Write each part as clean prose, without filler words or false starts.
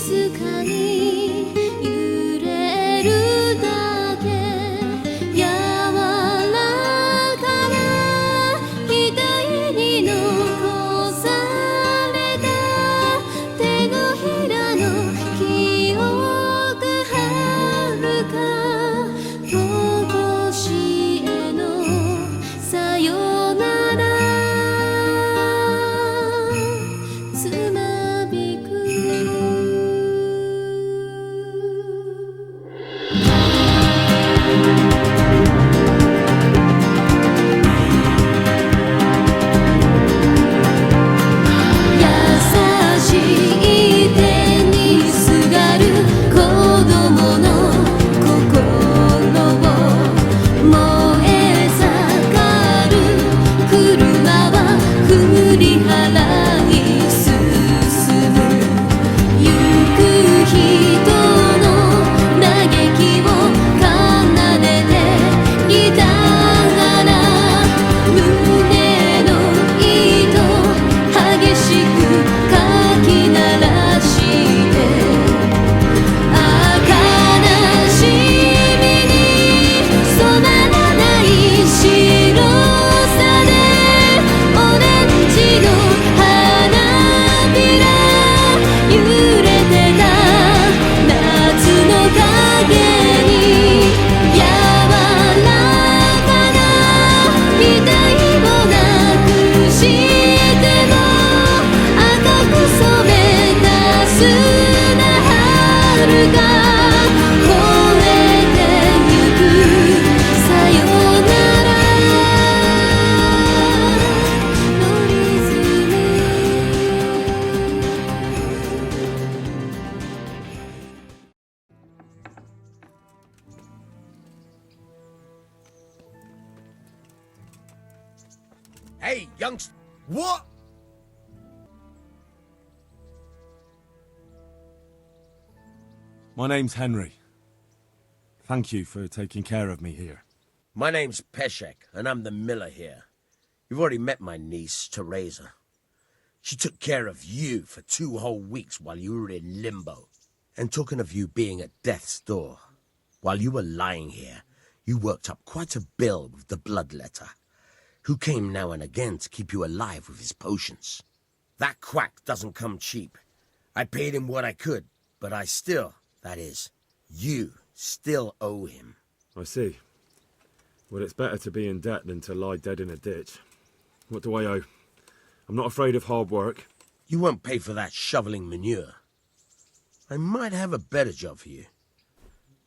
静かに揺れるだけ柔らかな額に残された手のひらの記憶はるかとしへのさよならつまびく優しい手にすがる子供の心を燃え盛る車は振り払い進む行く人の嘆きを奏でていたがら胸の糸激しくかき鳴らして悲しみに染まらない白さでオレンジの花びら揺れてた夏の影に柔らかな額をなくしても赤く染めた砂春が越えてゆくさよならのリズムHey, youngster. What? My name's Henry. Thank you for taking care of me here. My name's Peshek, and I'm the miller here. You've already met my niece, Teresa. She took care of you for 2 whole weeks while you were in limbo. And talking of you being at death's door, while you were lying here, you worked up quite a bill with the bloodletter, who came now and again to keep you alive with his potions. That quack doesn't come cheap. I paid him what I could, but I still, that is, you still owe him. I see. Well, it's better to be in debt than to lie dead in a ditch. What do I owe? I'm not afraid of hard work. You won't pay for that shoveling manure. I might have a better job for you.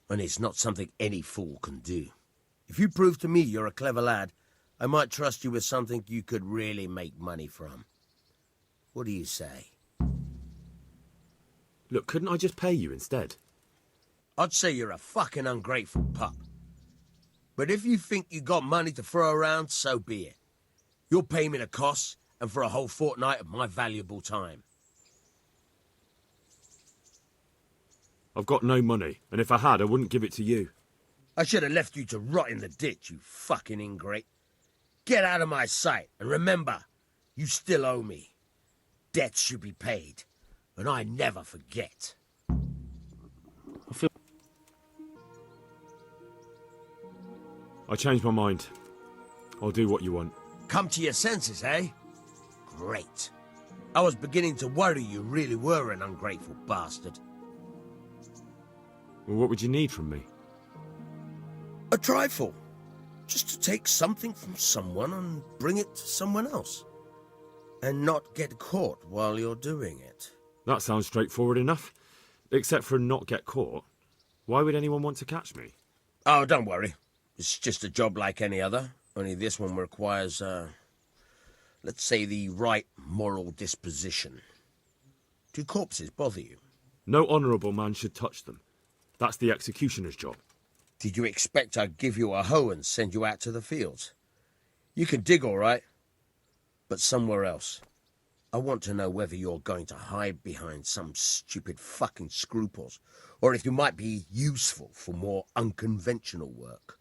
And it's not something any fool can do. If you prove to me you're a clever lad, I might trust you with something you could really make money from. What do you say? Look, couldn't I just pay you instead? I'd say you're a fucking ungrateful pup. But if you think you got money to throw around, so be it. You'll pay me the costs and for a whole fortnight of my valuable time. I've got no money, and if I had, I wouldn't give it to you. I should have left you to rot in the ditch, you fucking ingrate. Get out of my sight, and remember, you still owe me. Debts should be paid, and I never forget. I changed my mind. I'll do what you want. Come to your senses, eh? Great. I was beginning to worry you really were an ungrateful bastard. Well, what would you need from me? A trifle. Just to take something from someone and bring it to someone else. And not get caught while you're doing it. That sounds straightforward enough. Except for not get caught. Why would anyone want to catch me? Oh, don't worry. It's just a job like any other. Only this one requires, let's say, the right moral disposition. Do corpses bother you? No honourable man should touch them. That's the executioner's job. Did you expect I'd give you a hoe and send you out to the fields? You can dig all right, but somewhere else. I want to know whether you're going to hide behind some stupid fucking scruples, or if you might be useful for more unconventional work.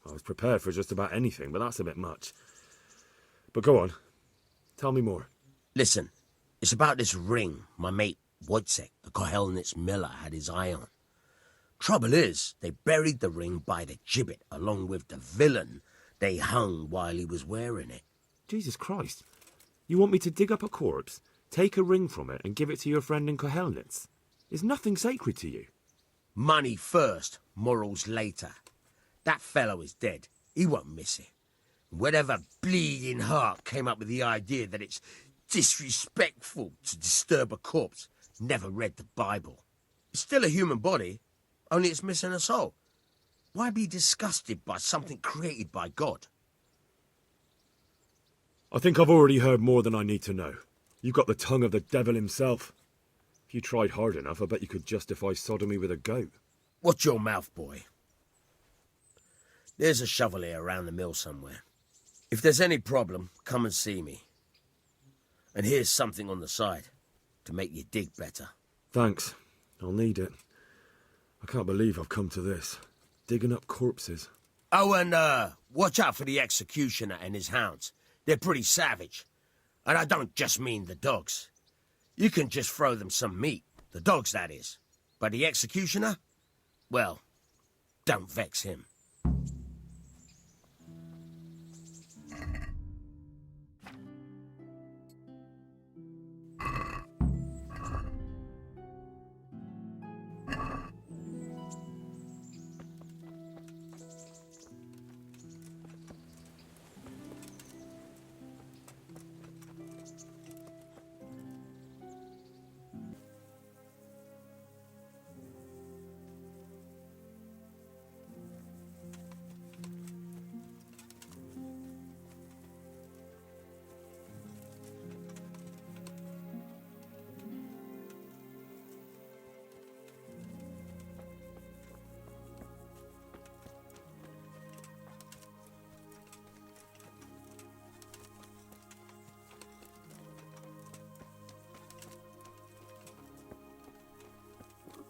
I was prepared for just about anything, but that's a bit much. But go on. Tell me more. Listen, It's about this ring my mate Wojciech, the Kohelnitz miller, had his eye on. Trouble is, they buried the ring by the gibbet along with the villain they hung while he was wearing it. Jesus Christ. You want me to dig up a corpse, take a ring from it, and give it to your friend in Kohelnitz? Is nothing sacred to you? Money first, morals later. That fellow is dead. He won't miss it. Whatever bleeding heart came up with the idea that it's disrespectful to disturb a corpse never read the Bible. It's still a human body, only it's missing a soul. Why be disgusted by something created by God? I think I've already heard more than I need to know. You've got the tongue of the devil himself. If you tried hard enough, I bet you could justify sodomy with a goat. Watch your mouth, boy. There's a shovel here around the mill somewhere. If there's any problem, come and see me. And here's something on the side to make you dig better. Thanks. I'll need it. I can't believe I've come to this. Digging up corpses. Oh, and watch out for the executioner and his hounds. They're pretty savage. And I don't just mean the dogs. You can just throw them some meat. The dogs, that is. But the executioner? Well, don't vex him.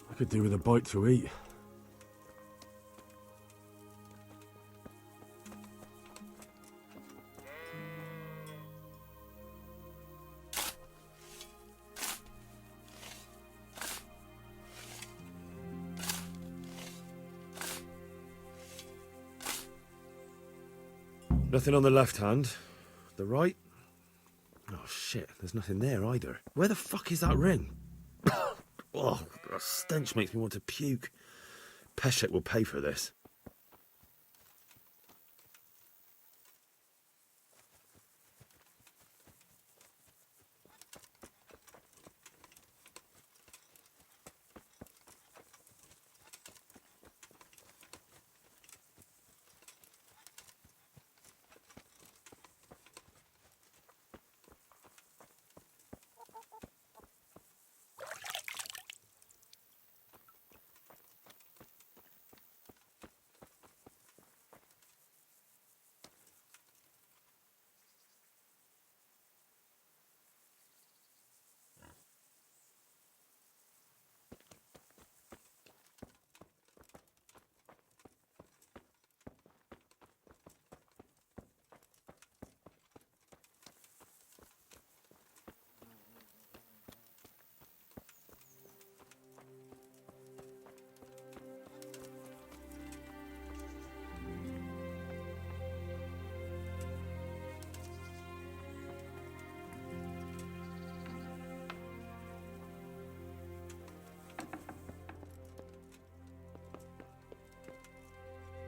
I could do with a bite to eat. Nothing on the left hand. The right? Oh shit, there's nothing there either. Where the fuck is that ring? Oh, the stench makes me want to puke. Peshek will pay for this.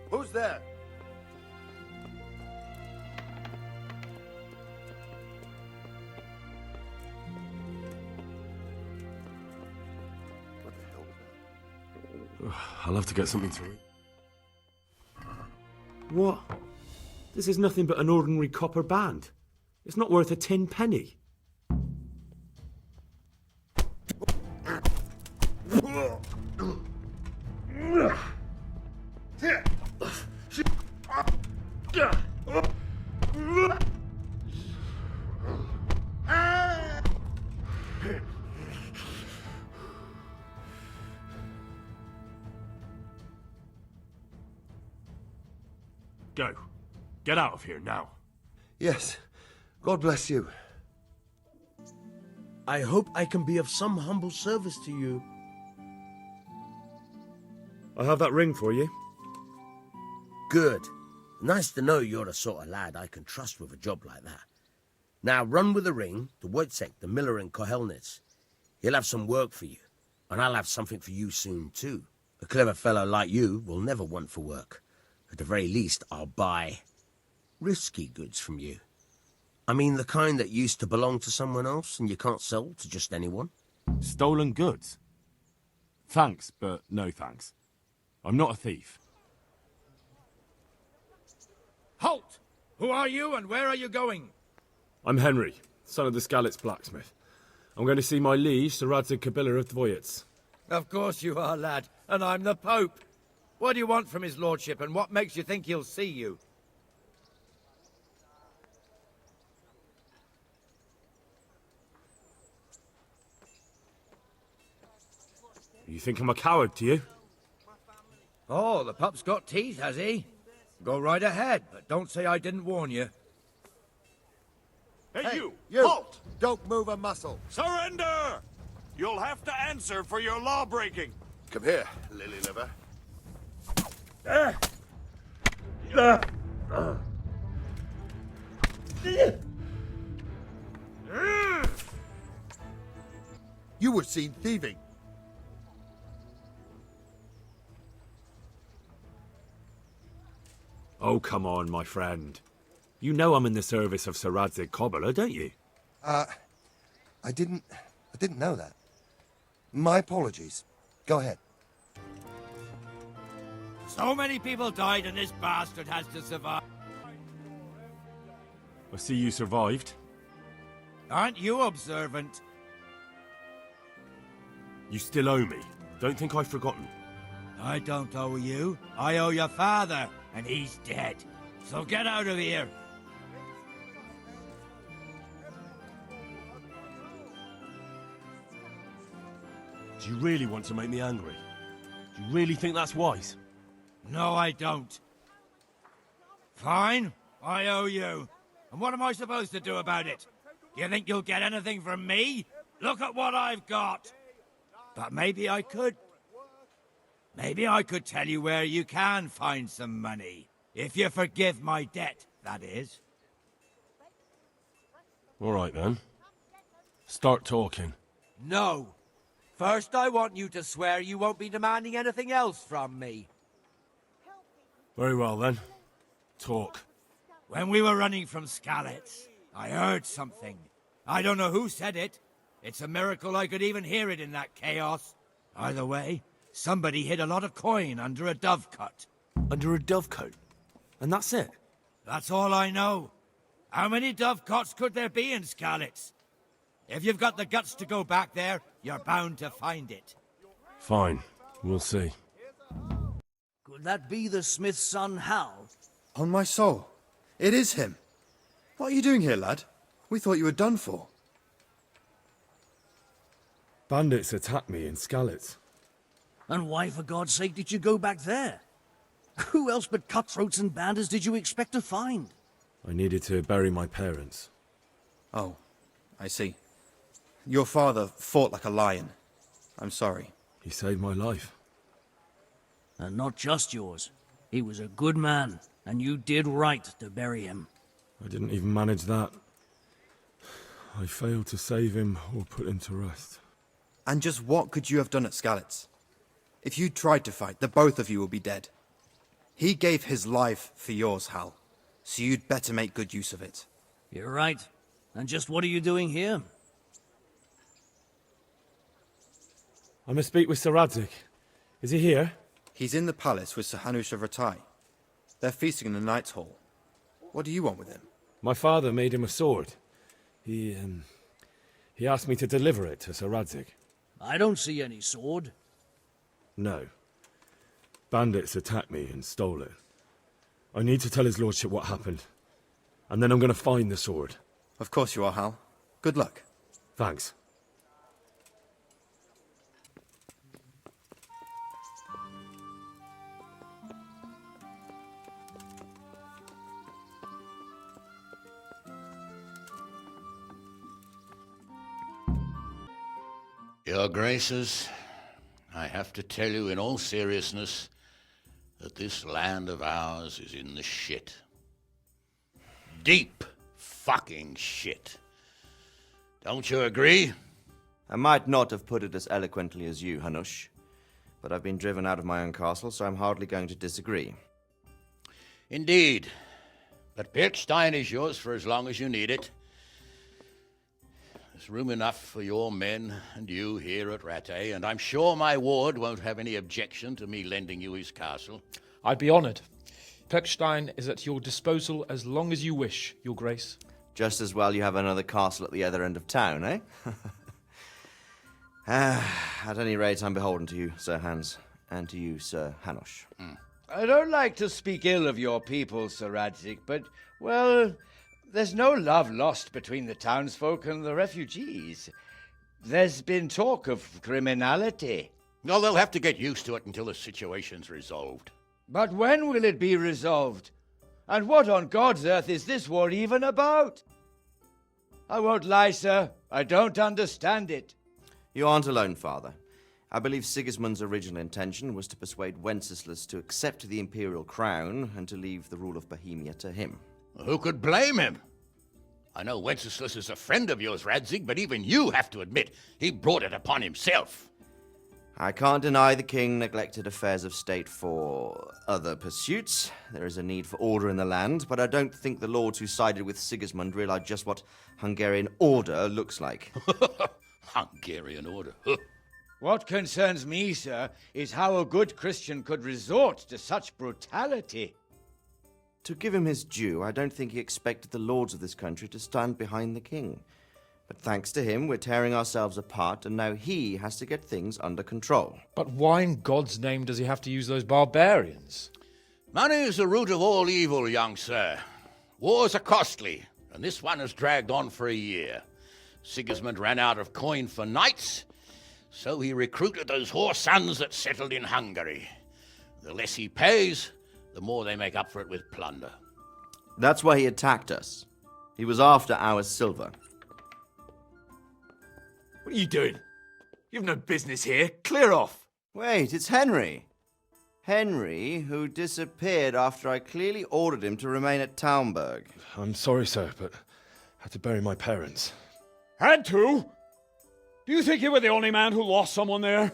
Who's there? What the hell was that? I'll have to get something to eat. What? This is nothing but an ordinary copper band. It's not worth a 10 penny. Go. Get out of here now. Yes. God bless you. I hope I can be of some humble service to you. I have that ring for you. Good. Nice to know you're the sort of lad I can trust with a job like that. Now run with the ring to Wojciech, the miller in Kohelnitz. He'll have some work for you, and I'll have something for you soon too. A clever fellow like you will never want for work. At the very least, I'll buy risky goods from you. I mean the kind that used to belong to someone else and you can't sell to just anyone. Stolen goods? Thanks, but no thanks. I'm not a thief. Halt! Who are you and where are you going? I'm Henry, son of the Skalitz blacksmith. I'm going to see my liege, Sir Radzig Kabila of Dvoyets. Of course you are, lad, and I'm the Pope. What do you want from his lordship, and what makes you think he'll see you? You think I'm a coward, do you? Oh, the pup's got teeth, has he? Go right ahead, but don't say I didn't warn you. Hey, you! You! Halt! Don't move a muscle. Surrender! You'll have to answer for your law-breaking. Come here, lily liver. You were seen thieving. Oh, come on, my friend. You know I'm in the service of Sir Radzig Kabila, don't you? I didn't know that. My apologies. Go ahead. So many people died and this bastard has to survive. I see you survived. Aren't you observant? You still owe me. Don't think I've forgotten. I don't owe you. I owe your father, and he's dead. So get out of here. Do you really want to make me angry? Do you really think that's wise? No, I don't. Fine, I owe you. And what am I supposed to do about it? Do you think you'll get anything from me? Look at what I've got. But maybe I could. Maybe I could tell you where you can find some money. If you forgive my debt, that is. All right, then. Start talking. No. First, I want you to swear you won't be demanding anything else from me. Very well, then. Talk. When we were running from Skalitz, I heard something. I don't know who said it. It's a miracle I could even hear it in that chaos. Either way, somebody hid a lot of coin under a dovecote. Under a dovecote? And that's it? That's all I know. How many dovecotes could there be in Skalitz? If you've got the guts to go back there, you're bound to find it. Fine. We'll see. Could that be the smith's son, Hal? On my soul. It is him. What are you doing here, lad? We thought you were done for. Bandits attacked me in Skalitz. And why, for God's sake, did you go back there? Who else but cutthroats and bandits did you expect to find? I needed to bury my parents. Oh, I see. Your father fought like a lion. I'm sorry. He saved my life. And not just yours. He was a good man, and you did right to bury him. I didn't even manage that. I failed to save him or put him to rest. And just what could you have done at Skalitz? If you tried to fight, the both of you will be dead. He gave his life for yours, Hal. So you'd better make good use of it. You're right. And just what are you doing here? I must speak with Sir Radzig. Is he here? He's in the palace with Sir Hanush of Ratai. They're feasting in the Knight's Hall. What do you want with him? My father made him a sword. He asked me to deliver it to Sir Radzig. I don't see any sword. No. Bandits attacked me and stole it. I need to tell his lordship what happened. And then I'm going to find the sword. Of course you are, Hal. Good luck. Thanks. Your Graces, I have to tell you in all seriousness that this land of ours is in the shit. Deep fucking shit. Don't you agree? I might not have put it as eloquently as you, Hanush, but I've been driven out of my own castle, so I'm hardly going to disagree. Indeed. But Birkstein is yours for as long as you need it. There's room enough for your men and you here at Rattay, and I'm sure my ward won't have any objection to me lending you his castle. I'd be honoured. Perkstein is at your disposal as long as you wish, Your Grace. Just as well you have another castle at the other end of town, eh? At any rate, I'm beholden to you, Sir Hans, and to you, Sir Hanush. I don't like to speak ill of your people, Sir Radzik, but, well, there's no love lost between the townsfolk and the refugees. There's been talk of criminality. Well, they'll have to get used to it until the situation's resolved. But when will it be resolved? And what on God's earth is this war even about? I won't lie, sir. I don't understand it. You aren't alone, Father. I believe Sigismund's original intention was to persuade Wenceslas to accept the imperial crown and to leave the rule of Bohemia to him. Who could blame him? I know Wenceslas is a friend of yours, Radzig, but even you have to admit he brought it upon himself. I can't deny the king neglected affairs of state for other pursuits. There is a need for order in the land, but I don't think the lords who sided with Sigismund realized just what Hungarian order looks like. Hungarian order? What concerns me, sir, is how a good Christian could resort to such brutality. To give him his due, I don't think he expected the lords of this country to stand behind the king. But thanks to him, we're tearing ourselves apart, and now he has to get things under control. But why in God's name does he have to use those barbarians? Money is the root of all evil, young sir. Wars are costly, and this one has dragged on for a year. Sigismund ran out of coin for knights, so he recruited those whore sons that settled in Hungary. The less he pays, the more they make up for it with plunder. That's why he attacked us. He was after our silver. What are you doing? You've no business here. Clear off. Wait, it's Henry. Henry, who disappeared after I clearly ordered him to remain at Taumberg. I'm sorry, sir, but I had to bury my parents. Had to? Do you think you were the only man who lost someone there?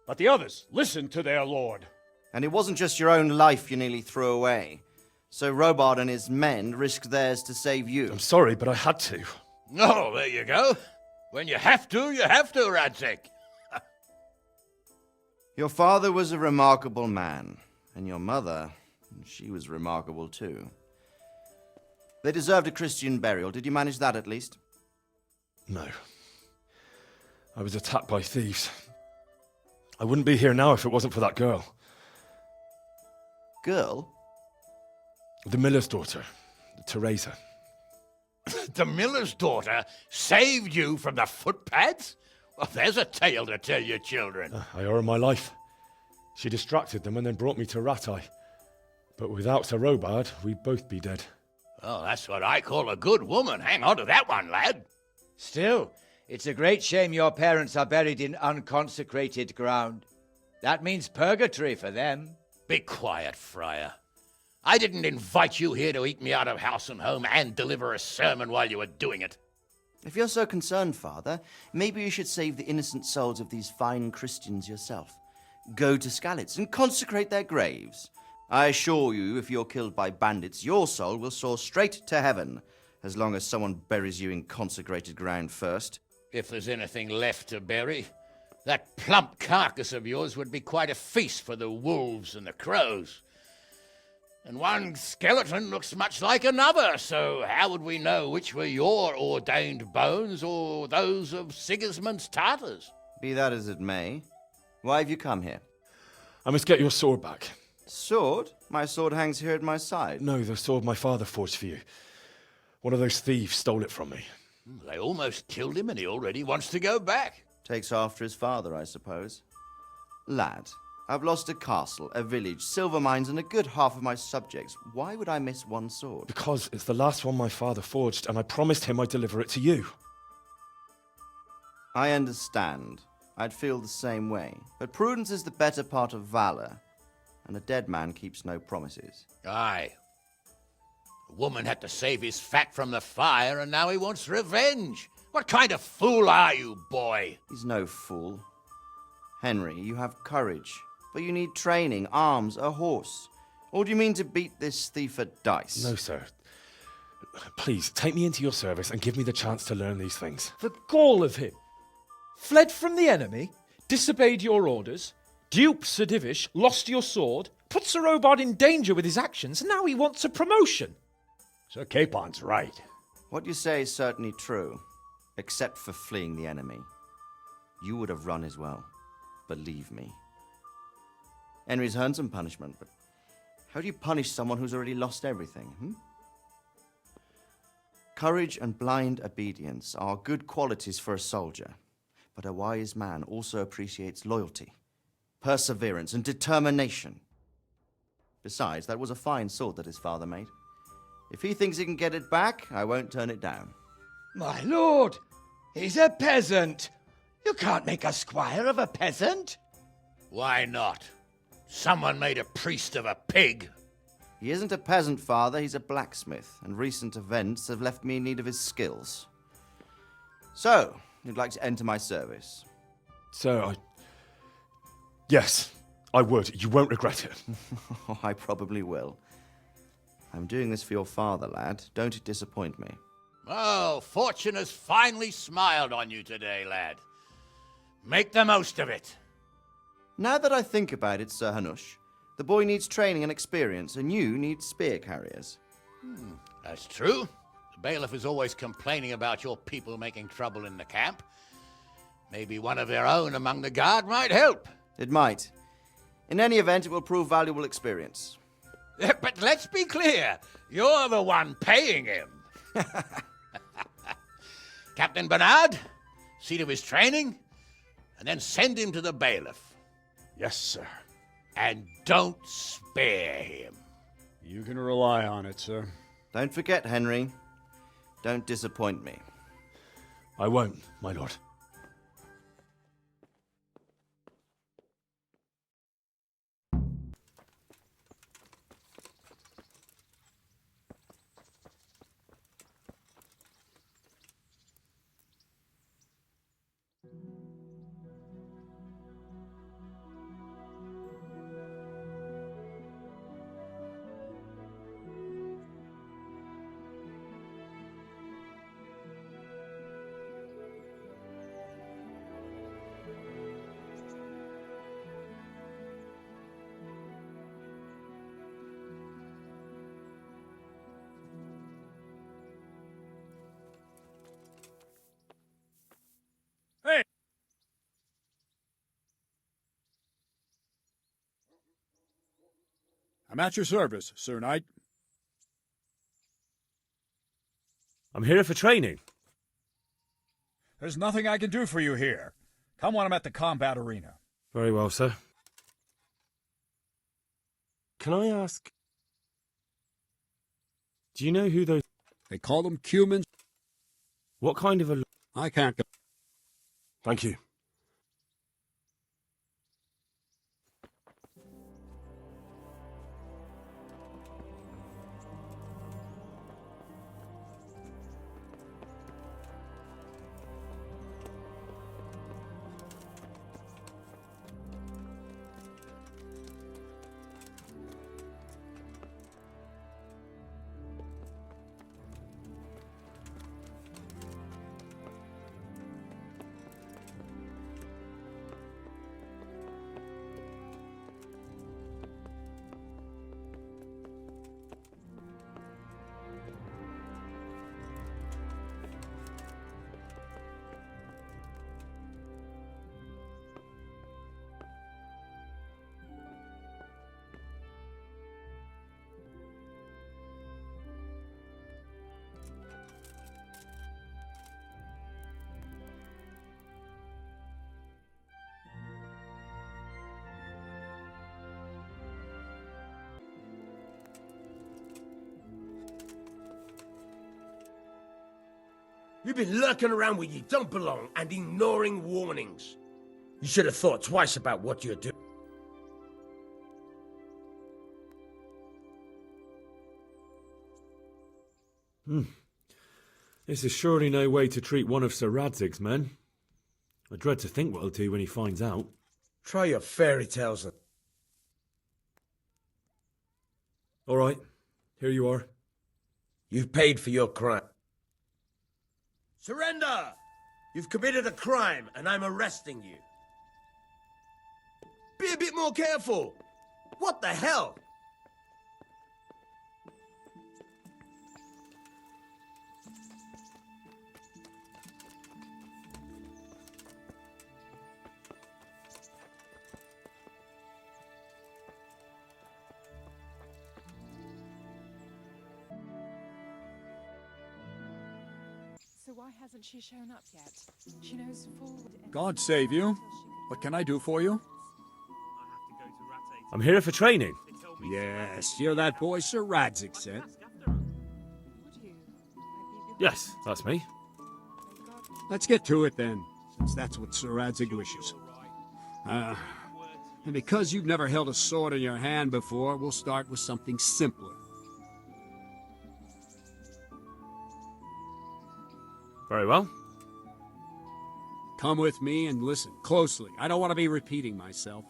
But the others listened to their lord. And it wasn't just your own life you nearly threw away. So Robard and his men risked theirs to save you. I'm sorry, but I had to. Oh, there you go. When you have to, Radzig. Your father was a remarkable man, and your mother, she was remarkable too. They deserved a Christian burial. Did you manage that at least? No. I was attacked by thieves. I wouldn't be here now if it wasn't for that girl. Girl? The miller's daughter, Teresa. The miller's daughter saved you from the footpads? Well, there's a tale to tell your children. I owe her my life. She distracted them and then brought me to Rattay. But without Sir Robard, we'd both be dead. Oh, that's what I call a good woman. Hang on to that one, lad. Still, it's a great shame your parents are buried in unconsecrated ground. That means purgatory for them. Be quiet, Friar. I didn't invite you here to eat me out of house and home and deliver a sermon while you were doing it. If you're so concerned, Father, maybe you should save the innocent souls of these fine Christians yourself. Go to Skalitz and consecrate their graves. I assure you, if you're killed by bandits, your soul will soar straight to heaven, as long as someone buries you in consecrated ground first. If there's anything left to bury, that plump carcass of yours would be quite a feast for the wolves and the crows. And one skeleton looks much like another, so how would we know which were your ordained bones or those of Sigismund's Tartars? Be that as it may, why have you come here? I must get your sword back. Sword? My sword hangs here at my side. No, the sword my father forged for you. One of those thieves stole it from me. They almost killed him and he already wants to go back. Takes after his father, I suppose. Lad, I've lost a castle, a village, silver mines, and a good half of my subjects. Why would I miss one sword? Because it's the last one my father forged, and I promised him I'd deliver it to you. I understand. I'd feel the same way. But prudence is the better part of valor, and a dead man keeps no promises. Aye. The woman had to save his fat from the fire, and now he wants revenge. What kind of fool are you, boy? He's no fool. Henry, you have courage, but you need training, arms, a horse. Or do you mean to beat this thief at dice? No, sir. Please, take me into your service and give me the chance to learn these things. The gall of him. Fled from the enemy, disobeyed your orders, duped Sir Divish, lost your sword, put Sir Robard in danger with his actions, and now he wants a promotion. Sir Capon's right. What you say is certainly true, except for fleeing the enemy. You would have run as well. Believe me. Henry's earned some punishment, but how do you punish someone who's already lost everything, Courage and blind obedience are good qualities for a soldier, but a wise man also appreciates loyalty, perseverance, and determination. Besides, that was a fine sword that his father made. If he thinks he can get it back, I won't turn it down. My lord, he's a peasant. You can't make a squire of a peasant. Why not? Someone made a priest of a pig. He isn't a peasant, father, he's a blacksmith, and recent events have left me in need of his skills. So, you'd like to enter my service? Sir, Yes, I would. You won't regret it. Oh, I probably will. I'm doing this for your father, lad. Don't it disappoint me. Oh, fortune has finally smiled on you today, lad. Make the most of it. Now that I think about it, Sir Hanush, the boy needs training and experience, and you need spear carriers. That's true. The bailiff is always complaining about your people making trouble in the camp. Maybe one of their own among the guard might help. It might. In any event, it will prove valuable experience. But let's be clear. You're the one paying him. Captain Bernard, see to his training, and then send him to the bailiff. Yes, sir. And don't spare him. You can rely on it, sir. Don't forget, Henry. Don't disappoint me. I won't, my lord. I'm at your service, Sir Knight. I'm here for training. There's nothing I can do for you here. Come when I'm at the combat arena. Very well, sir. Can I ask... Do you know who those... They call them cumins. What kind of a... I can't go. Thank you. You've been lurking around where you don't belong and ignoring warnings. You should have thought twice about what you're doing. This is surely no way to treat one of Sir Radzig's men. I dread to think what he'll do when he finds out. Try your fairy tales. All right, here you are. You've paid for your crime. Surrender! You've committed a crime, and I'm arresting you. Be a bit more careful. What the hell? So why hasn't she shown up yet? She knows full... God save you. What can I do for you? I'm here for training. Yes, you're that boy Sir Radzig sent. Yes, that's me. Let's get to it then, since that's what Sir Radzig wishes. And because you've never held a sword in your hand before, we'll start with something simpler. Very well. Come with me and listen closely. I don't want to be repeating myself.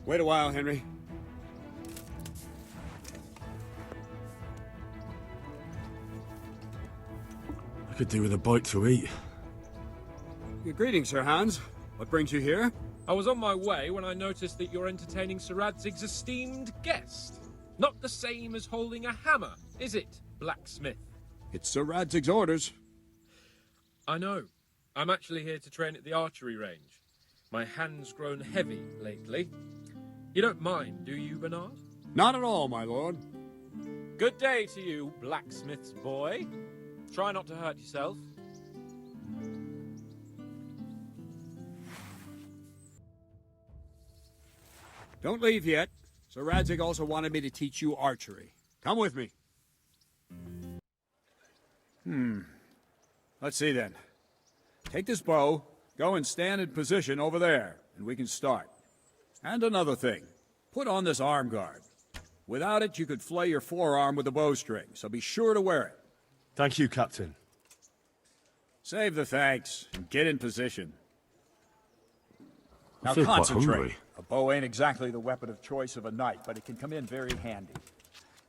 Wait a while, Henry. I could do with a bite to eat. Greetings, Sir Hans. What brings you here? I was on my way when I noticed that you're entertaining Sir Radzig's esteemed guest. Not the same as holding a hammer, is it, blacksmith? It's Sir Radzig's orders. I know. I'm actually here to train at the archery range. My hand's grown heavy lately. You don't mind, do you, Bernard? Not at all, my lord. Good day to you, blacksmith's boy. Try not to hurt yourself. Don't leave yet. Sir Radzig also wanted me to teach you archery. Come with me. Let's see then. Take this bow, go and stand in position over there, and we can start. And another thing, put on this arm guard. Without it, you could flay your forearm with a bowstring, so be sure to wear it. Thank you, Captain. Save the thanks, and get in position. I Now feel quite concentrate. hungry. A bow ain't exactly the weapon of choice of a knight, but it can come in very handy.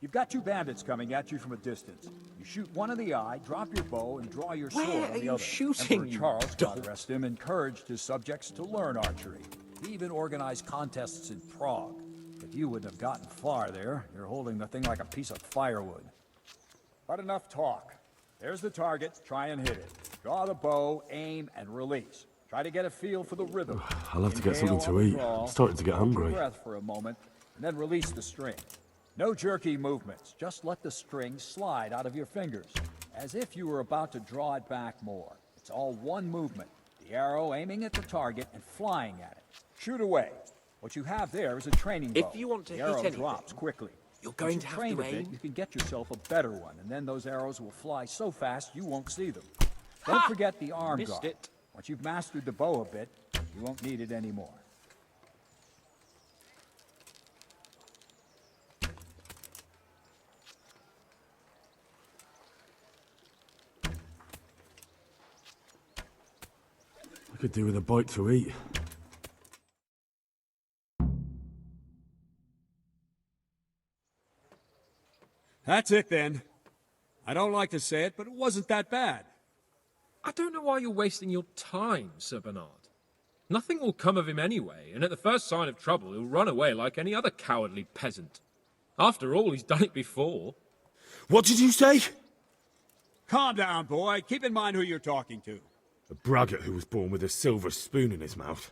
You've got two bandits coming at you from a distance. You shoot one in the eye, drop your bow, and draw your sword on the other. shooting, Emperor Charles, God rest him, encouraged his subjects to learn archery. He even organized contests in Prague. But you wouldn't have gotten far there. You're holding the thing like a piece of firewood. But enough talk. There's the target. Try and hit it. Draw the bow, aim, and release. Try to get a feel for the rhythm. I'll have to get Inhale something to on the eat. draw, I'm starting to get hold your hungry. breath for a moment, and then release the string. No jerky movements. Just let the string slide out of your fingers, as if you were about to draw it back more. It's all one movement. The arrow aiming at the target and flying at it. Shoot away. What you have there is a training bow. If you want to the hit arrow anything, drops quickly. you're going Once to you have train to a bit, aim. you can get yourself a better one, and then those arrows will fly so fast you won't see them. Don't forget the arm Missed guard. it. Once you've mastered the bow a bit, you won't need it anymore. I could do with a bite to eat. That's it then. I don't like to say it, but it wasn't that bad. I don't know why you're wasting your time, Sir Bernard. Nothing will come of him anyway, and at the first sign of trouble, he'll run away like any other cowardly peasant. After all, he's done it before. What did you say? Calm down, boy. Keep in mind who you're talking to. A braggart who was born with a silver spoon in his mouth.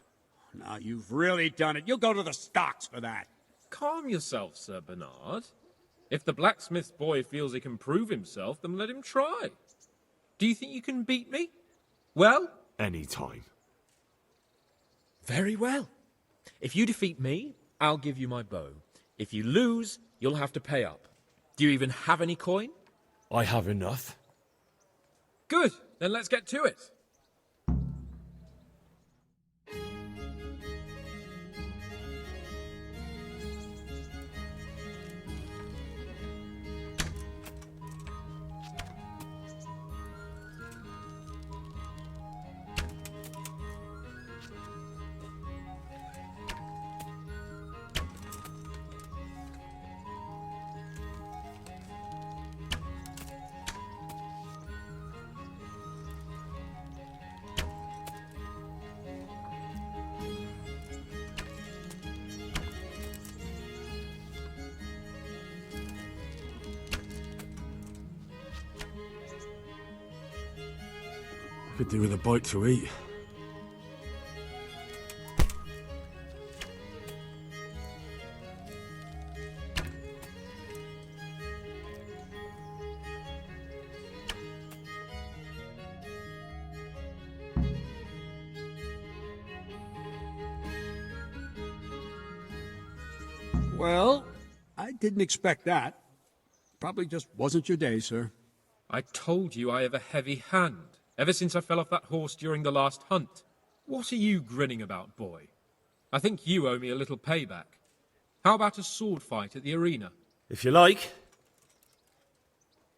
Now, you've really done it. You'll go to the stocks for that. Calm yourself, Sir Bernard. If the blacksmith's boy feels he can prove himself, then let him try. Do you think you can beat me? Well? Any time. Very well. If you defeat me, I'll give you my bow. If you lose, you'll have to pay up. Do you even have any coin? I have enough. Good. Then let's get to it. Could do with a bite to eat. Well, I didn't expect that. Probably just wasn't your day, sir. I told you I have a heavy hand, ever since I fell off that horse during the last hunt. What are you grinning about, boy? I think you owe me a little payback. How about a sword fight at the arena? If you like.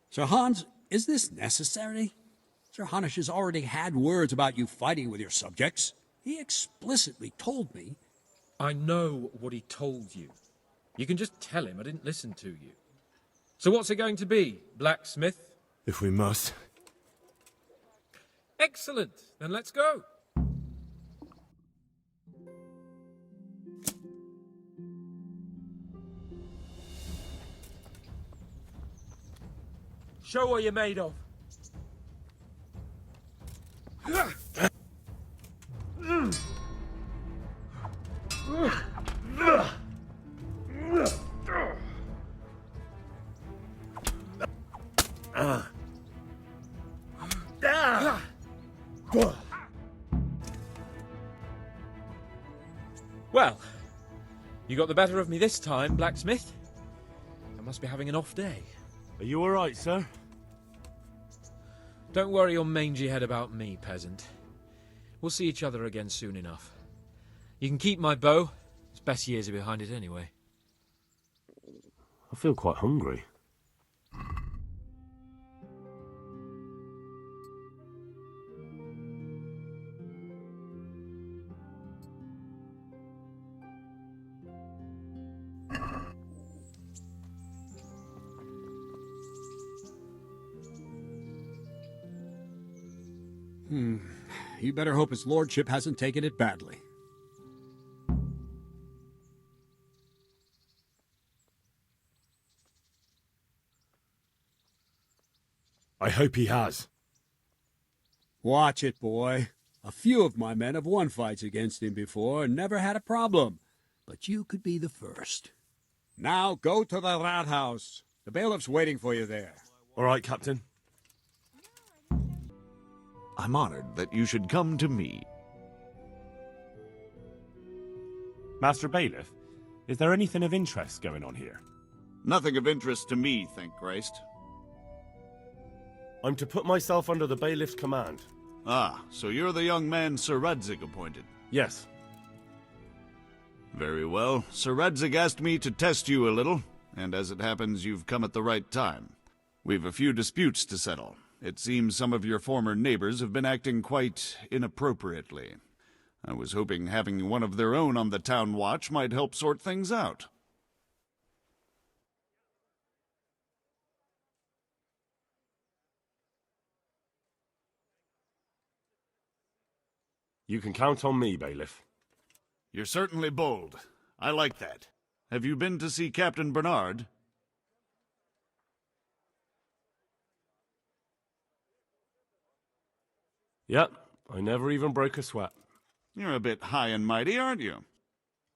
Sir Hans, is this necessary? Sir Hanush has already had words about you fighting with your subjects. He explicitly told me. I know what he told you. You can just tell him I didn't listen to you. So what's it going to be, blacksmith? If we must. Excellent. Then let's go. Show what you're made of. Well, you got the better of me this time, blacksmith. I must be having an off day. Are you all right, sir? Don't worry your mangy head about me, peasant. We'll see each other again soon enough. You can keep my bow. Its best years are behind it anyway. I feel quite hungry. You better hope his lordship hasn't taken it badly. I hope he has. Watch it, boy. A few of my men have won fights against him before and never had a problem. But you could be the first. Now go to the rat house. The bailiff's waiting for you there. All right, Captain. I'm honored that you should come to me. Master Bailiff, is there anything of interest going on here? Nothing of interest to me, thank Christ. I'm to put myself under the bailiff's command. Ah, so you're the young man Sir Radzig appointed. Yes. Very well. Sir Radzig asked me to test you a little, and as it happens, you've come at the right time. We've a few disputes to settle. It seems some of your former neighbors have been acting quite inappropriately. I was hoping having one of their own on the town watch might help sort things out. You can count on me, Bailiff. You're certainly bold. I like that. Have you been to see Captain Bernard? Yep, I never even broke a sweat. You're a bit high and mighty, aren't you?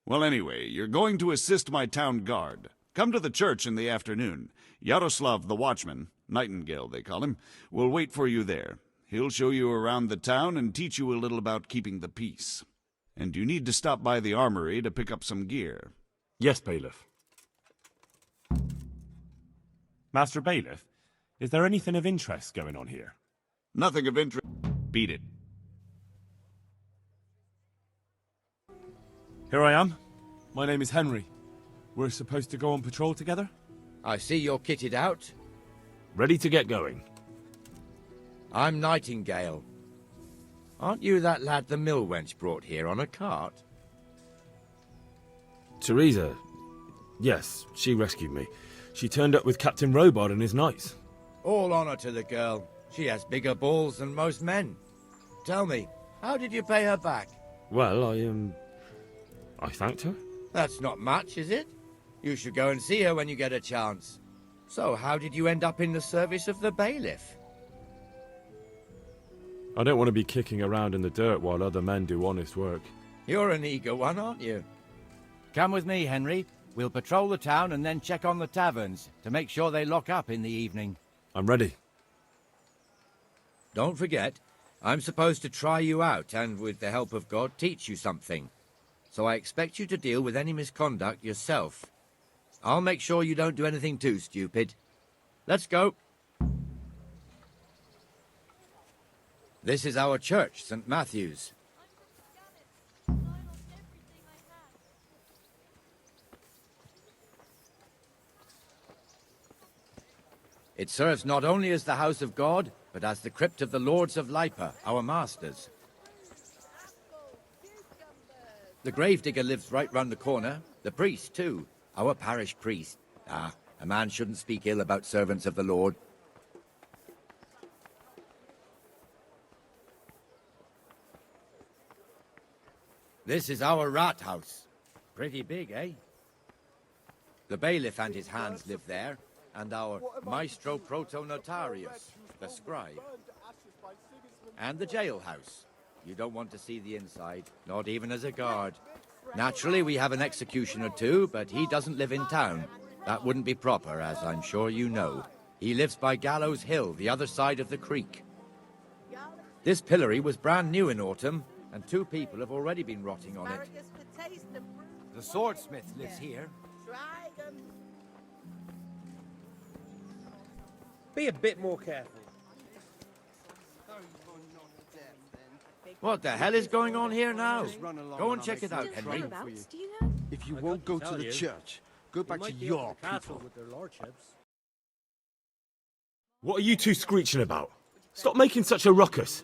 Well, anyway, you're going to assist my town guard. Come to the church in the afternoon. Yaroslav the watchman, Nightingale they call him, will wait for you there. He'll show you around the town and teach you a little about keeping the peace. And you need to stop by the armory to pick up some gear. Yes, Bailiff. Master Bailiff, is there anything of interest going on here? Nothing of interest. Beat it. Here I am. My name is Henry. We're supposed to go on patrol together? I see you're kitted out. Ready to get going. I'm Nightingale. Aren't you that lad the mill wench brought here on a cart? Teresa. Yes, she rescued me. She turned up with Captain Robard and his knights. All honor to the girl. She has bigger balls than most men. Tell me, how did you pay her back? Well, I thanked her. That's not much, is it? You should go and see her when you get a chance. So, how did you end up in the service of the bailiff? I don't want to be kicking around in the dirt while other men do honest work. You're an eager one, aren't you? Come with me, Henry. We'll patrol the town and then check on the taverns to make sure they lock up in the evening. I'm ready. Don't forget, I'm supposed to try you out and, with the help of God, teach you something. So I expect you to deal with any misconduct yourself. I'll make sure you don't do anything too stupid. Let's go. This is our church, St. Matthew's. It serves not only as the house of God, but as the crypt of the lords of Lipa, our masters. The gravedigger lives right round the corner. The priest, too. Our parish priest. Ah, a man shouldn't speak ill about servants of the Lord. This is our rat house. Pretty big, eh? The bailiff and his hands live there, and our maestro protonotarius, the scribe. And the jailhouse. You don't want to see the inside, not even as a guard. Naturally, we have an executioner too, but he doesn't live in town. That wouldn't be proper, as I'm sure you know. He lives by Gallows Hill, the other side of the creek. This pillory was brand new in autumn, and 2 people have already been rotting on it. The swordsmith lives here. Be a bit more careful. What the hell is going on here now? Go and check it out, Henry. If you won't go to the church, go back to your people. What are you two screeching about? Stop making such a ruckus.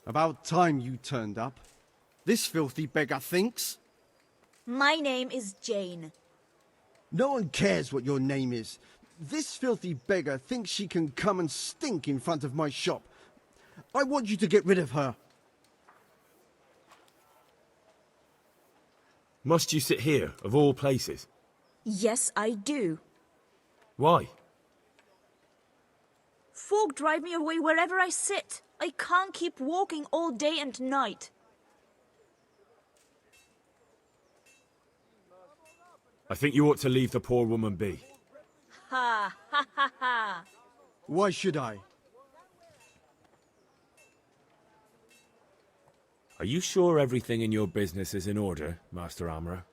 About time you turned up. This filthy beggar thinks. My name is Jane. No one cares what your name is. This filthy beggar thinks she can come and stink in front of my shop. I want you to get rid of her. Must you sit here, of all places? Yes, I do. Why? Folk drive me away wherever I sit. I can't keep walking all day and night. I think you ought to leave the poor woman be. Ha, ha, ha, ha. Why should I? Are you sure everything in your business is in order, Master Armourer?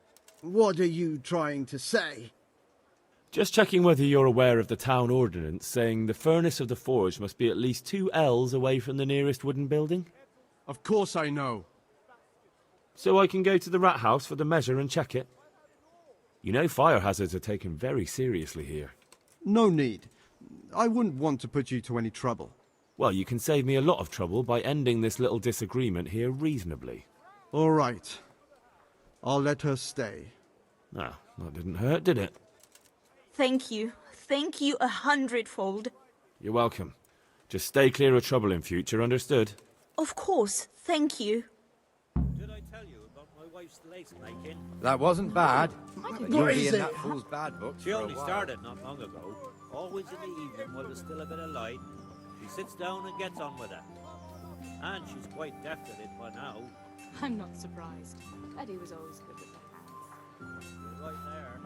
What are you trying to say? Just checking whether you're aware of the town ordinance saying the furnace of the forge must be at least 2 ells away from the nearest wooden building. Of course I know. So I can go to the rat house for the measure and check it. You know fire hazards are taken very seriously here. No need. I wouldn't want to put you to any trouble. Well, you can save me a lot of trouble by ending this little disagreement here reasonably. All right. I'll let her stay. Ah, that didn't hurt, did it? Thank you. Thank you 100-fold. You're welcome. Just stay clear of trouble in future, understood? Of course. Thank you. Did I tell you about my wife's lace making? That wasn't bad. You'll What be is in it? that fool's bad book. She for a only while. started not long ago. Always in the evening while there's still a bit of light. She sits down and gets on with it. And she's quite deft at it by now. I'm not surprised. Eddie was always good with the hands. You're right there.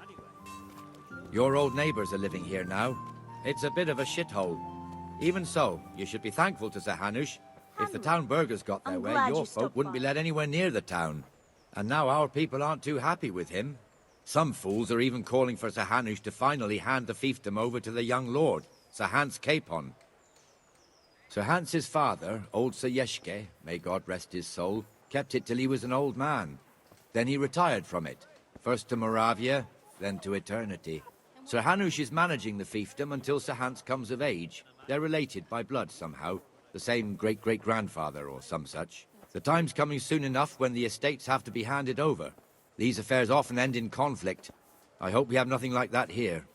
Anyway. Your old neighbours are living here now. It's a bit of a shithole. Even so, you should be thankful to Sir Hanush. If the town burghers got their I'm way, glad your you folk stopped wouldn't be by. let anywhere near the town. And now our people aren't too happy with him. Some fools are even calling for Sir Hanush to finally hand the fiefdom over to the young lord, Sir Hans Capon. Sir Hans's father, old Sir Yeshke, may God rest his soul, kept it till he was an old man. Then he retired from it, first to Moravia, then to eternity. Sir Hanush is managing the fiefdom until Sir Hans comes of age. They're related by blood somehow, the same great-great-grandfather or some such. The time's coming soon enough when the estates have to be handed over. These affairs often end in conflict. I hope we have nothing like that here.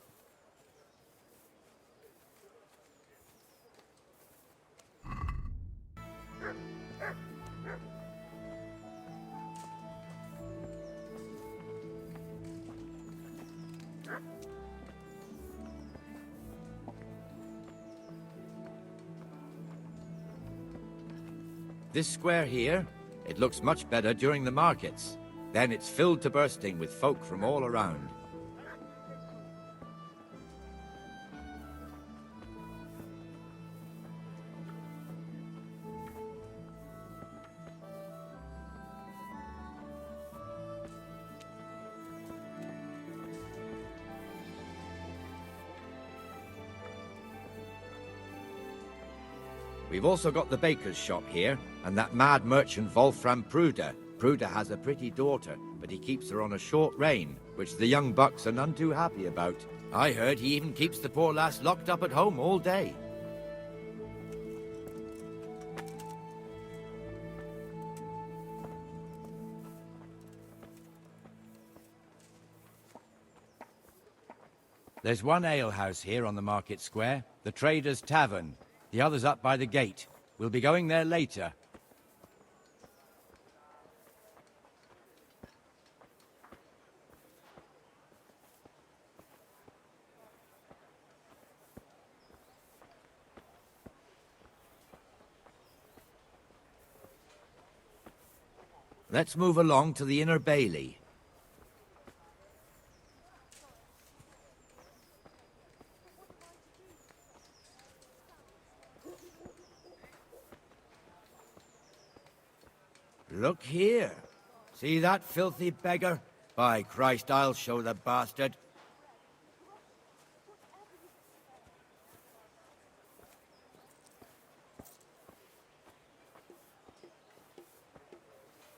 This square here, it looks much better during the markets. Then it's filled to bursting with folk from all around. We've also got the baker's shop here, and that mad merchant Wolfram Pruder. Pruder has a pretty daughter, but he keeps her on a short rein, which the young bucks are none too happy about. I heard he even keeps the poor lass locked up at home all day. There's one alehouse here on the market square, the Trader's Tavern. The other's up by the gate. We'll be going there later. Let's move along to the Inner Bailey. Look here. See that filthy beggar? By Christ, I'll show the bastard.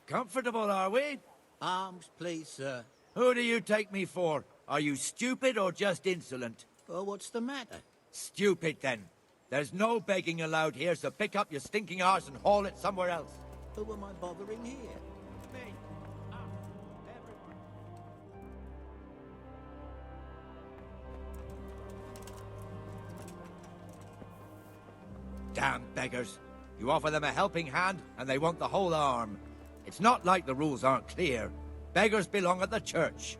Comfortable, are we? Arms, please, sir. Who do you take me for? Are you stupid or just insolent? Well, what's the matter? Stupid, then. There's no begging allowed here, so pick up your stinking arse and haul it somewhere else. Who am I bothering here? Me. Damn beggars. You offer them a helping hand, and they want the whole arm. It's not like the rules aren't clear. Beggars belong at the church.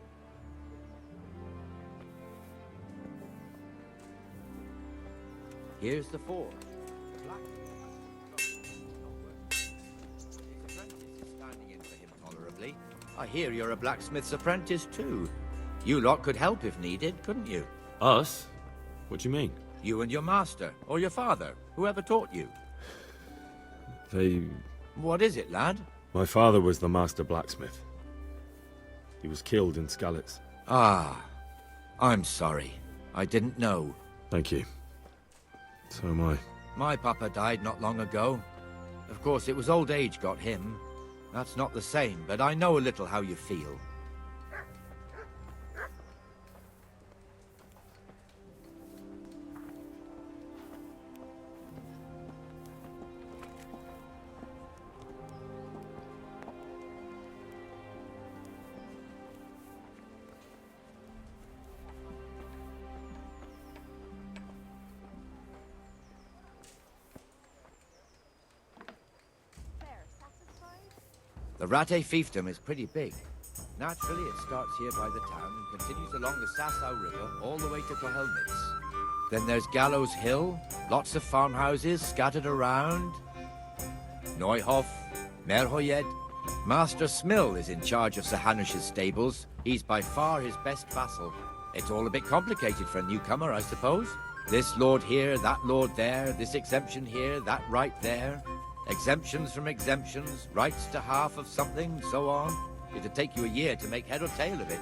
Here's the forge. I hear you're a blacksmith's apprentice, too. You lot could help if needed, couldn't you? Us? What do you mean? You and your master, or your father, whoever taught you. They... What is it, lad? My father was the master blacksmith. He was killed in Skalitz. Ah, I'm sorry. I didn't know. Thank you. So am I. My papa died not long ago. Of course, it was old age got him. That's not the same, but I know a little how you feel. The Rate fiefdom is pretty big. Naturally, it starts here by the town and continues along the Sasau River all the way to Kohelnitz. Then there's Gallows Hill, lots of farmhouses scattered around. Neuhof, Merhoyed. Master Smill is in charge of Sir Hanush's stables. He's by far his best vassal. It's all a bit complicated for a newcomer, I suppose. This lord here, that lord there, this exemption here, that right there. Exemptions from exemptions, rights to half of something, so on. It'd take you a year to make head or tail of it.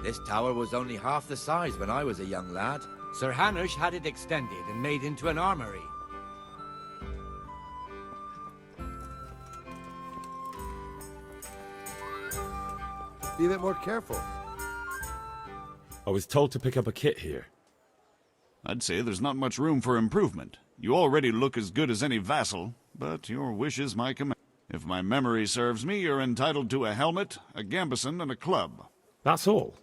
This tower was only half the size when I was a young lad. Sir Hanush had it extended and made into an armory. Be a bit more careful. I was told to pick up a kit here. I'd say there's not much room for improvement. You already look as good as any vassal, but your wish is my command. If my memory serves me, you're entitled to a helmet, a gambeson, and a club. That's all?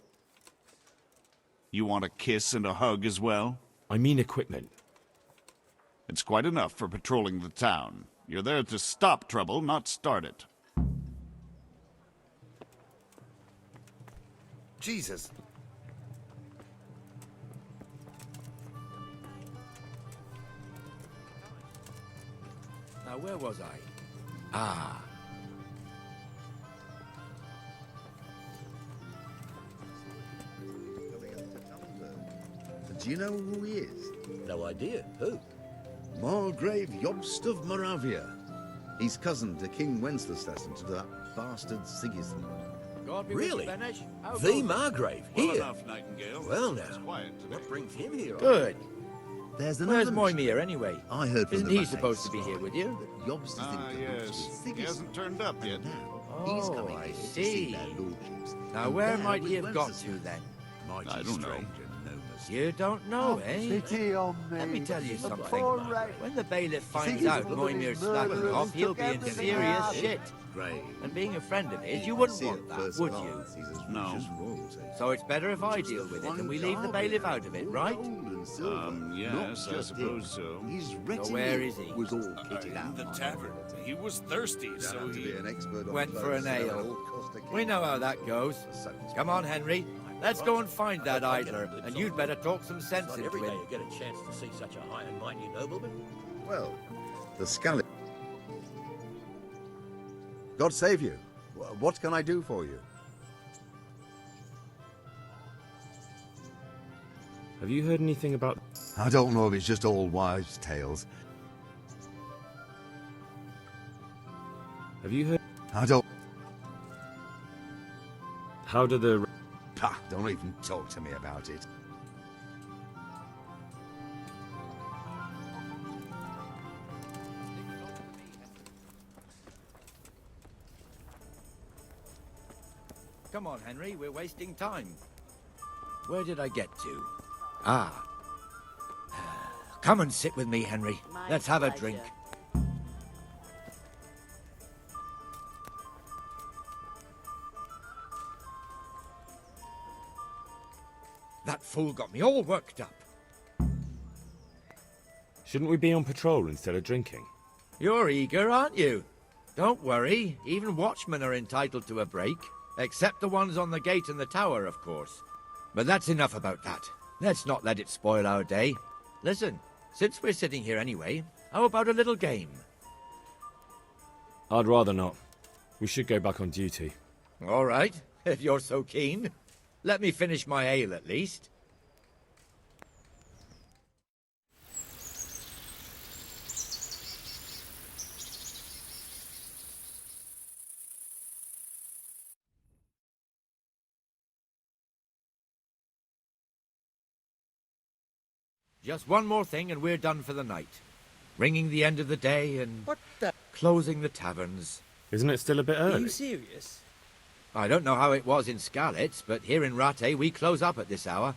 You want a kiss and a hug as well? I mean equipment. It's quite enough for patrolling the town. You're there to stop trouble, not start it. Jesus. Now, where was I? Ah. Do you know who he is? No idea. Who? Margrave Jobst of Moravia. He's cousin to King Wenceslas and to that bastard Sigismund. God be Really? with you, Benesh. How The goes it? Margrave Well here. enough, Nightingale. Well It's now, quiet today. what brings him here? Good. There's Where's another... Moimir, anyway? I heard from Isn't the he Rattay supposed to be here scribe with you? that Jobst is in Ah, cahoots yes. with He Sigismund. hasn't turned up yet. And now he's coming I here to see. see their lordships. Now, And where there might with he have got to Wenceslas. then? Mighty I don't know. strange and no mistake. You don't know, eh? Pity on me. Let me tell you The something. poor wretch. When the bailiff finds he's out one of Moimir's these slacking murderers off, he'll took be in everything serious out. shit. Grave. And being a friend of his, you wouldn't See want at that, first would you? glance, he's as rich No. as royalty. So it's better if I deal with it and we leave the bailiff out of it, right? Yes, I suppose so. His So retinue where is he? was all kitted out. The tavern. He was thirsty, You don't so have to he... be an expert on Went for clothes an to know ale. it all cost a king. We know how that goes. Come on, Henry. Let's go and find that idler, and you'd better talk some sense Not into every day him. you get a chance to see such a high and mighty nobleman. Well, the Scully. God save you. What can I do for you? Have you heard anything about... I don't know if it's just all wives' tales. Have you heard... I don't... How do the... Pah, don't even talk to me about it. Come on, Henry, we're wasting time. Where did I get to? Ah. Come and sit with me, Henry. Let's have a drink. That fool got me all worked up. Shouldn't we be on patrol instead of drinking? You're eager, aren't you? Don't worry, even watchmen are entitled to a break. Except the ones on the gate and the tower, of course. But that's enough about that. Let's not let it spoil our day. Listen, since we're sitting here anyway, how about a little game? I'd rather not. We should go back on duty. All right, if you're so keen. Let me finish my ale at least. Just one more thing and we're done for the night. Ringing the end of the day and closing the taverns. Isn't it still a bit early? serious? I don't know how it was in Skalitz, but here in Rattay we close up at this hour.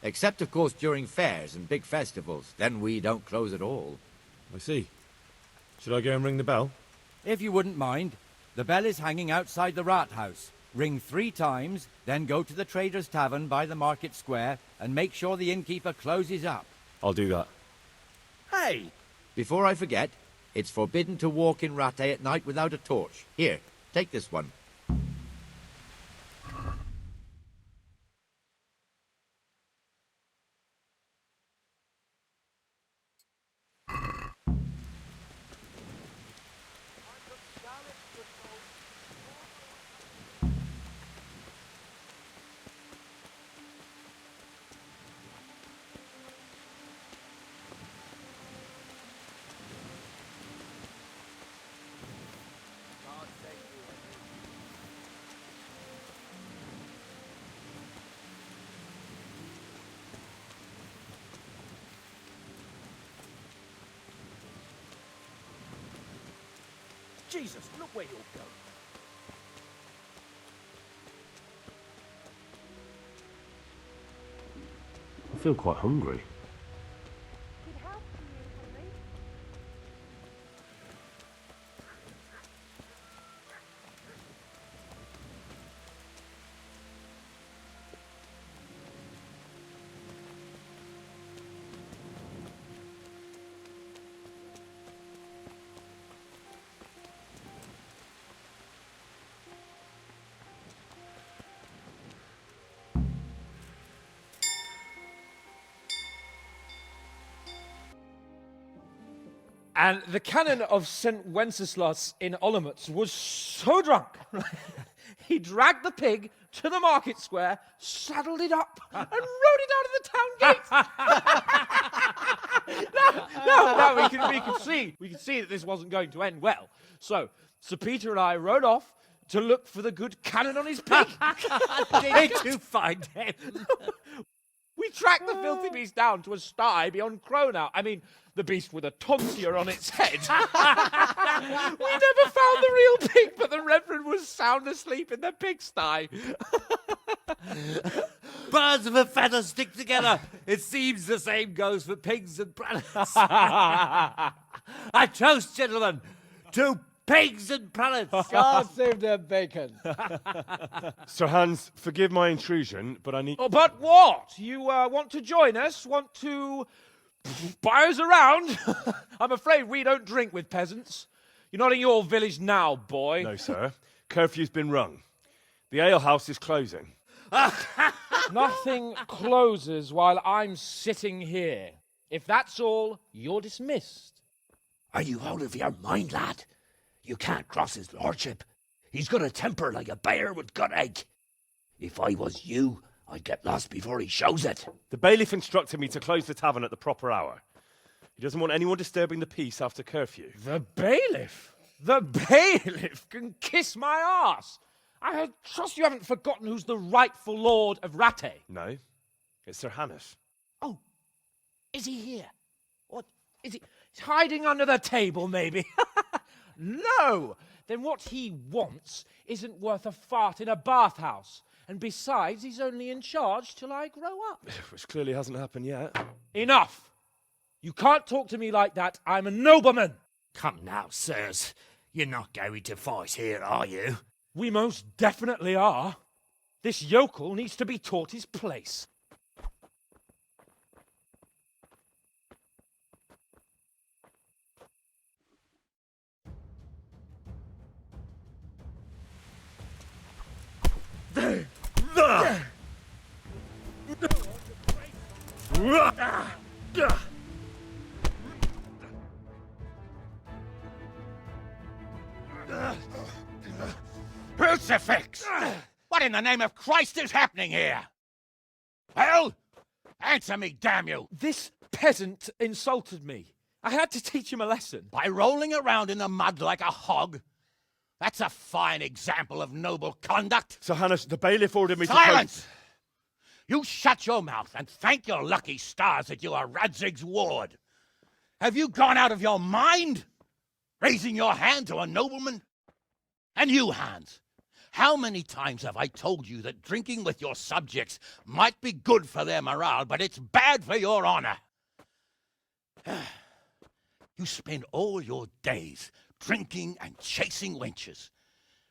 Except, of course, during fairs and big festivals. Then we don't close at all. I see. Should I go and ring the bell? If you wouldn't mind, the bell is hanging outside the Rathaus. Ring 3 times, then go to the Trader's Tavern by the Market Square and make sure the innkeeper closes up. I'll do that. Hey! Before I forget, it's forbidden to walk in Rattay at night without a torch. Here, take this one. Jesus, look where you're going. I feel quite hungry. And the canon of St. Wenceslas in Olomouc was so drunk, he dragged the pig to the market square, saddled it up, and rode it out of the town gate. No, we could see that this wasn't going to end well. So, Sir Peter and I rode off to look for the good canon on his pig. Did you find him? We tracked the filthy beast down to a sty beyond Cronow. I mean, the beast with a tonsure on its head. We never found the real pig, but the Reverend was sound asleep in the pigsty. Birds of a feather stick together. It seems the same goes for pigs and prelates. I toast, gentlemen, to pigs and prelates. God save their bacon. Sir Hans, forgive my intrusion, but I need... Oh, but what? You want to join us? Want to buy us around? I'm afraid we don't drink with peasants. You're not in your village now, boy. No, sir. Curfew's been rung. The alehouse is closing. Nothing closes while I'm sitting here. If that's all, you're dismissed. Are you out of your mind, lad? You can't cross his lordship. He's got a temper like a bear with gut ache. If I was you, I'd get lost before he shows it. The bailiff instructed me to close the tavern at the proper hour. He doesn't want anyone disturbing the peace after curfew. The bailiff? The bailiff can kiss my arse. I trust you haven't forgotten who's the rightful lord of Rattay. No, it's Sir Hannes. Oh, is he here? What, is he he's hiding under the table, maybe? No! Then what he wants isn't worth a fart in a bathhouse. And besides, he's only in charge till I grow up. Which clearly hasn't happened yet. Enough! You can't talk to me like that. I'm a nobleman. Come now, sirs. You're not going to fight here, are you? We most definitely are. This yokel needs to be taught his place. Crucifix! What in the name of Christ is happening here? Well, answer me, damn you! This peasant insulted me. I had to teach him a lesson. By rolling around in the mud like a hog? That's a fine example of noble conduct. Sir Hannes, the bailiff ordered me Silence! You shut your mouth and thank your lucky stars that you are Radzig's ward. Have you gone out of your mind? Raising your hand to a nobleman? And you, Hans, how many times have I told you that drinking with your subjects might be good for their morale, but it's bad for your honor? You spend all your days drinking and chasing wenches,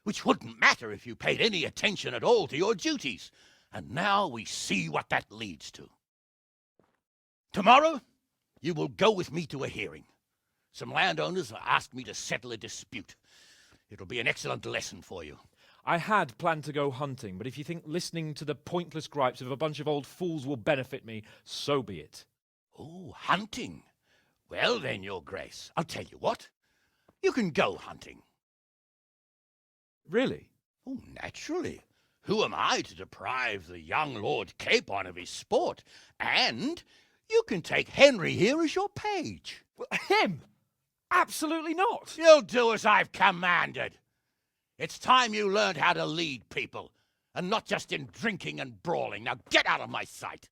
which wouldn't matter if you paid any attention at all to your duties. And now we see what that leads to. Tomorrow, you will go with me to a hearing. Some landowners have asked me to settle a dispute. It'll be an excellent lesson for you. I had planned to go hunting, but if you think listening to the pointless gripes of a bunch of old fools will benefit me, so be it. Oh, hunting. Well then, Your Grace, I'll tell you what. You can go hunting. Really? Oh, naturally. Who am I to deprive the young Lord Capon of his sport? And you can take Henry here as your page. Him? Absolutely not. You'll do as I've commanded. It's time you learned how to lead people, and not just in drinking and brawling. Now get out of my sight.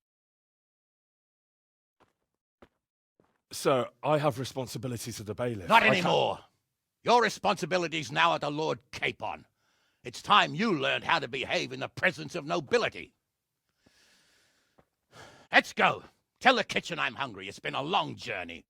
Sir, I have responsibilities to the bailiff. Not anymore. Your responsibilities now are to Lord Capon. It's time you learned how to behave in the presence of nobility. Let's go. Tell the kitchen I'm hungry. It's been a long journey.